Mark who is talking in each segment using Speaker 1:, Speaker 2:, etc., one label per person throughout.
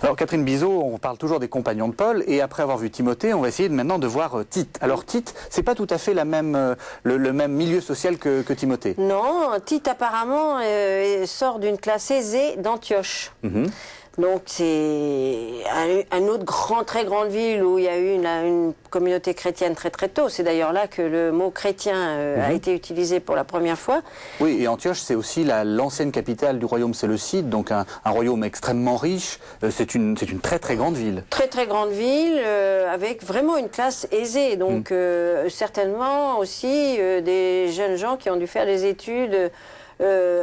Speaker 1: Alors Catherine Bizot, on parle toujours des compagnons de Paul, et après avoir vu Timothée, on va essayer maintenant de voir Tite. Alors Tite, c'est pas tout à fait le même milieu social que Timothée.
Speaker 2: Non, Tite apparemment sort d'une classe aisée d'Antioche. Donc c'est une autre très grande ville où il y a eu une communauté chrétienne très tôt. C'est d'ailleurs là que le mot chrétien a été utilisé pour la première fois.
Speaker 1: Oui, et Antioche, c'est aussi l'ancienne capitale du royaume séleucide, donc un royaume extrêmement riche. C'est une très grande ville. Très
Speaker 2: grande ville, avec vraiment une classe aisée. Donc certainement aussi des jeunes gens qui ont dû faire des études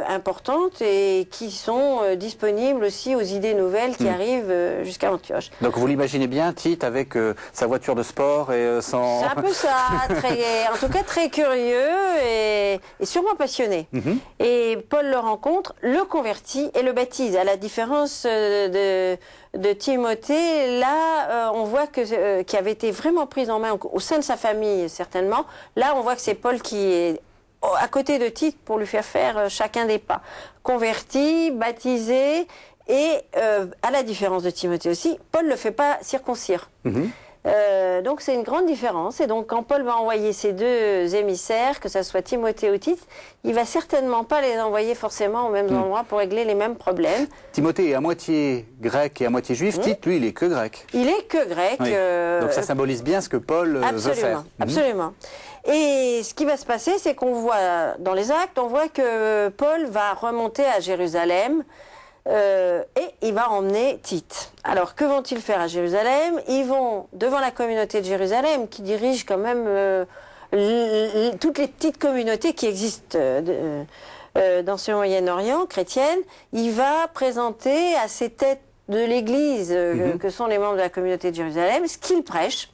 Speaker 2: importantes et qui sont disponibles aussi aux idées nouvelles qui arrivent jusqu'à Antioche.
Speaker 1: Donc vous l'imaginez bien, Tite, avec sa voiture de sport et sans...
Speaker 2: C'est un peu ça, en tout cas très curieux et sûrement passionné. Et Paul le rencontre, le convertit et le baptise. À la différence de Timothée, là, on voit qu'il avait été vraiment pris en main au sein de sa famille, certainement. Là, on voit que c'est Paul qui est à côté de Tite pour lui faire chacun des pas. Converti, baptisé, et à la différence de Timothée aussi, Paul ne le fait pas circoncire. Donc c'est une grande différence. Et donc quand Paul va envoyer ses deux émissaires, que ce soit Timothée ou Tite, il va certainement pas les envoyer forcément aux mêmes endroits pour régler les mêmes problèmes.
Speaker 1: Timothée est à moitié grec et à moitié juif. Tite, lui, il est que grec.
Speaker 2: Il est que grec.
Speaker 1: Oui. Donc ça symbolise bien ce que Paul veut faire.
Speaker 2: Absolument. Et ce qui va se passer, c'est qu'on voit dans les actes, on voit que Paul va remonter à Jérusalem. Et il va emmener Tite. Alors que vont-ils faire à Jérusalem? Ils vont devant la communauté de Jérusalem qui dirige quand même toutes les petites communautés qui existent dans ce Moyen-Orient chrétienne. Il va présenter à ces têtes de l'Église que sont les membres de la communauté de Jérusalem ce qu'il prêche,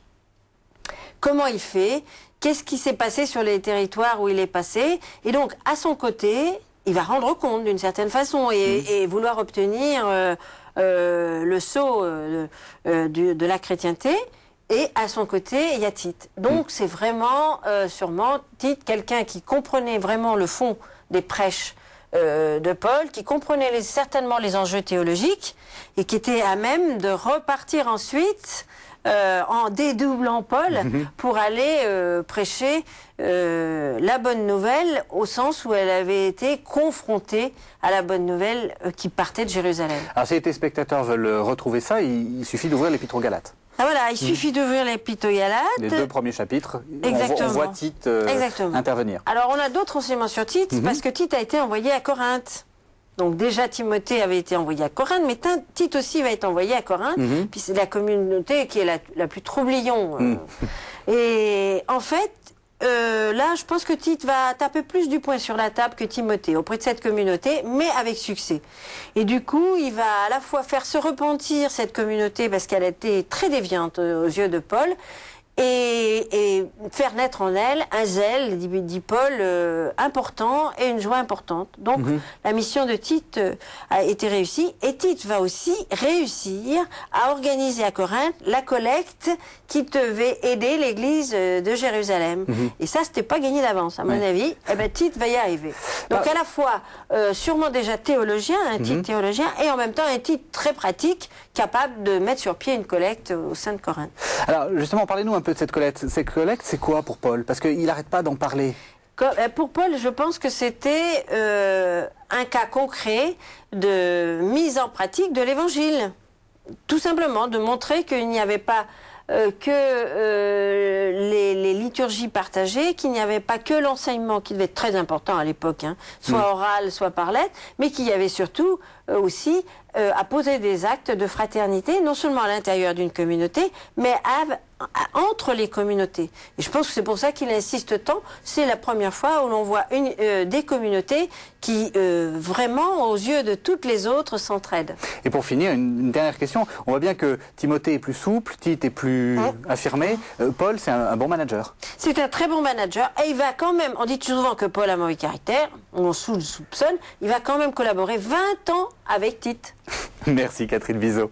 Speaker 2: comment il fait, qu'est-ce qui s'est passé sur les territoires où il est passé, et donc à son côté il va rendre compte d'une certaine façon et vouloir obtenir le sceau de la chrétienté. Et à son côté, il y a Tite. Donc c'est vraiment, sûrement, Tite, quelqu'un qui comprenait vraiment le fond des prêches de Paul, qui comprenait certainement les enjeux théologiques et qui était à même de repartir ensuite en dédoublant Paul pour aller prêcher la bonne nouvelle au sens où elle avait été confrontée à la bonne nouvelle qui partait de Jérusalem.
Speaker 1: Alors si les téléspectateurs veulent retrouver ça, il suffit d'ouvrir l'Épître aux Galates.
Speaker 2: Ah voilà, il suffit d'ouvrir l'Épître aux Galates.
Speaker 1: Les deux premiers chapitres,
Speaker 2: on
Speaker 1: voit Tite intervenir.
Speaker 2: Alors on a d'autres renseignements sur Tite, parce que Tite a été envoyé à Corinthe. Donc déjà Timothée avait été envoyé à Corinthe, mais Tite aussi va être envoyé à Corinthe, puis c'est la communauté qui est la plus troublion. Et en fait, là je pense que Tite va taper plus du poing sur la table que Timothée auprès de cette communauté, mais avec succès. Et du coup, il va à la fois faire se repentir cette communauté parce qu'elle a été très déviante aux yeux de Paul, et faire naître en elle un zèle, dit Paul, important et une joie importante. Donc la mission de Tite a été réussie, et Tite va aussi réussir à organiser à Corinthe la collecte qui devait aider l'église de Jérusalem. Et ça, c'était pas gagné d'avance, à mon avis. Eh ben, Tite va y arriver. Donc à la fois, sûrement déjà théologien, un Tite théologien, et en même temps un Tite très pratique, capable de mettre sur pied une collecte au sein de Corinthe.
Speaker 1: Alors justement, parlez-nous un peu de cette collecte. Cette collecte, c'est quoi pour Paul? Parce qu'il n'arrête pas d'en parler.
Speaker 2: Pour Paul, je pense que c'était un cas concret de mise en pratique de l'Évangile. Tout simplement, de montrer qu'il n'y avait pas que les liturgies partagées, qu'il n'y avait pas que l'enseignement qui devait être très important à l'époque, soit oral, soit par lettre, mais qu'il y avait surtout aussi à poser des actes de fraternité, non seulement à l'intérieur d'une communauté, mais entre les communautés. Et je pense que c'est pour ça qu'il insiste tant. C'est la première fois où l'on voit des communautés qui, vraiment, aux yeux de toutes les autres, s'entraident.
Speaker 1: Et pour finir, une dernière question. On voit bien que Timothée est plus souple, Tite est plus affirmé. Paul, c'est un bon manager.
Speaker 2: C'est un très bon manager. Et il va quand même, on dit souvent que Paul a mauvais caractère, on soupçonne, il va quand même collaborer 20 ans avec Tite.
Speaker 1: Merci Catherine Bizot.